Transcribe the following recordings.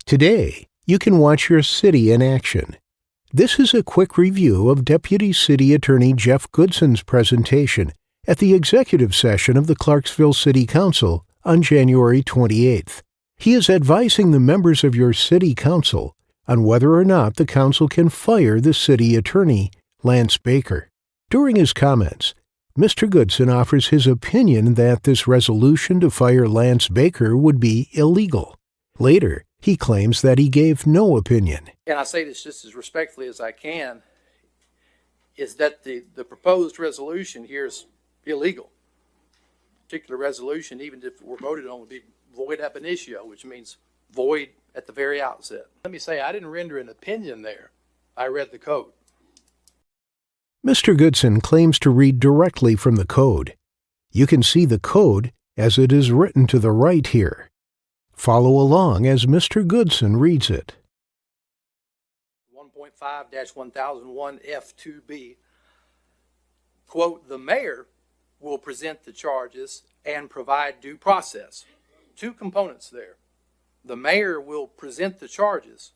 Today, you can watch your city in action. This is a quick review of Deputy City Attorney Jeff Goodson's presentation at the executive session of the Clarksville City Council on January 28th. He is advising the members of your city council on whether or not the council can fire the city attorney, Lance Baker. During his comments, Mr. Goodson offers his opinion that this resolution to fire Lance Baker would be illegal. Later, he claims that he gave no opinion. And I say this just as respectfully as I can, is that the proposed resolution here is illegal. Particular resolution, even if it were voted on, would be void ab initio, which means void at the very outset. Let me say, I didn't render an opinion there. I read the code. Mr. Goodson claims to read directly from the code. You can see the code as it is written to the right here. Follow along as Mr. Goodson reads it. 1.5-1001 F2B, quote, the mayor will present the charges and provide due process. Two components there. The mayor will present the charges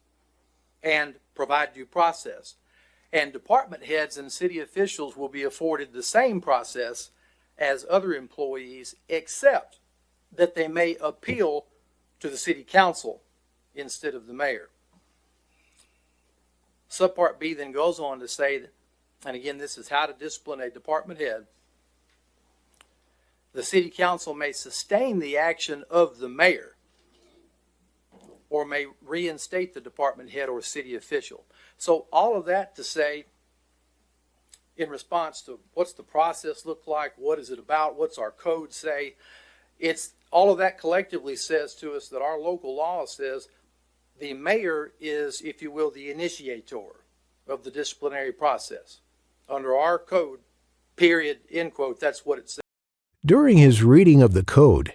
and provide due process. And department heads and city officials will be afforded the same process as other employees, except that they may appeal to the city council instead of the mayor. Subpart B then goes on to say, that, and again, this is how to discipline a department head. The city council may sustain the action of the mayor or may reinstate the department head or city official. So all of that to say, in response to what's the process look like, what is it about, what's our code say, it's all of that collectively says to us that our local law says the mayor is, if you will, the initiator of the disciplinary process. Under our code, period, end quote, that's what it says. During his reading of the code,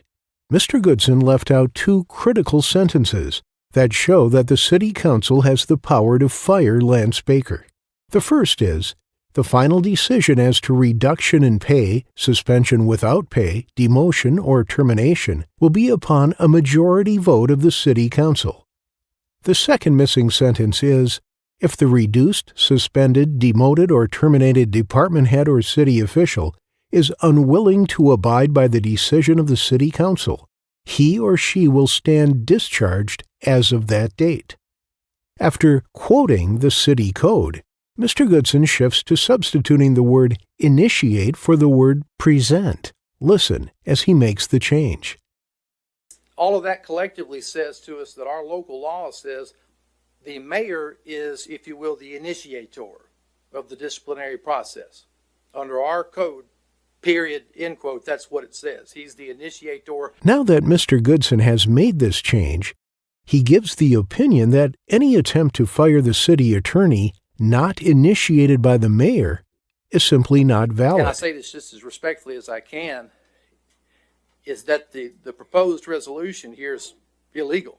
Mr. Goodson left out two critical sentences that show that the City Council has the power to fire Lance Baker. The first is, the final decision as to reduction in pay, suspension without pay, demotion, or termination will be upon a majority vote of the City Council. The second missing sentence is, if the reduced, suspended, demoted, or terminated department head or city official is unwilling to abide by the decision of the City Council, he or she will stand discharged as of that date. After quoting the city code, Mr. Goodson shifts to substituting the word initiate for the word present. Listen as he makes the change. All of that collectively says to us that our local law says the mayor is, if you will, the initiator of the disciplinary process. Under our code, period, end quote, that's what it says. He's the initiator. Now that Mr. Goodson has made this change, he gives the opinion that any attempt to fire the city attorney not initiated by the mayor is simply not valid. And I say this just as respectfully as I can, is that the proposed resolution here is illegal.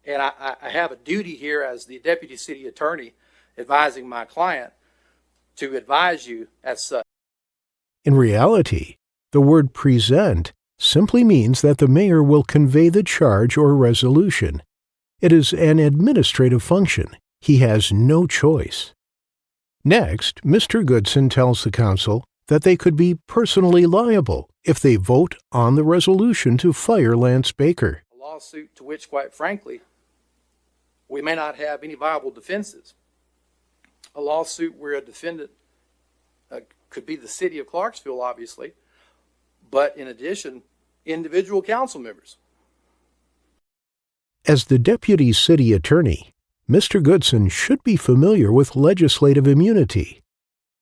And I have a duty here as the deputy city attorney advising my client to advise you as such. In reality, the word present simply means that the mayor will convey the charge or resolution. It is an administrative function. He has no choice. Next, Mr. Goodson tells the council that they could be personally liable if they vote on the resolution to fire Lance Baker. A lawsuit to which, quite frankly, we may not have any viable defenses. A lawsuit where a defendant could be the city of Clarksville, obviously, but in addition, individual council members. As the deputy city attorney, Mr. Goodson should be familiar with legislative immunity.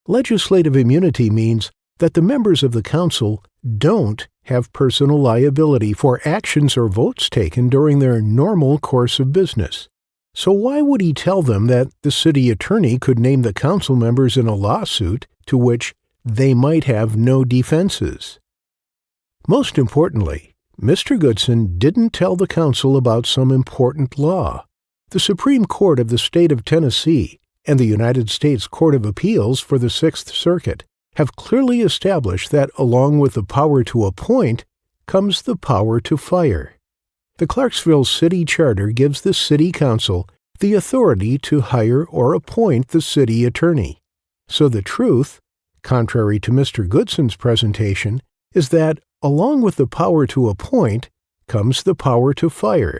Legislative immunity means that the members of the council don't have personal liability for actions or votes taken during their normal course of business. So why would he tell them that the city attorney could name the council members in a lawsuit to which they might have no defenses? Most importantly, Mr. Goodson didn't tell the council about some important law. The Supreme Court of the State of Tennessee and the United States Court of Appeals for the Sixth Circuit have clearly established that along with the power to appoint comes the power to fire. The Clarksville City Charter gives the City Council the authority to hire or appoint the city attorney. So the truth, contrary to Mr. Goodson's presentation, is that, along with the power to appoint, comes the power to fire.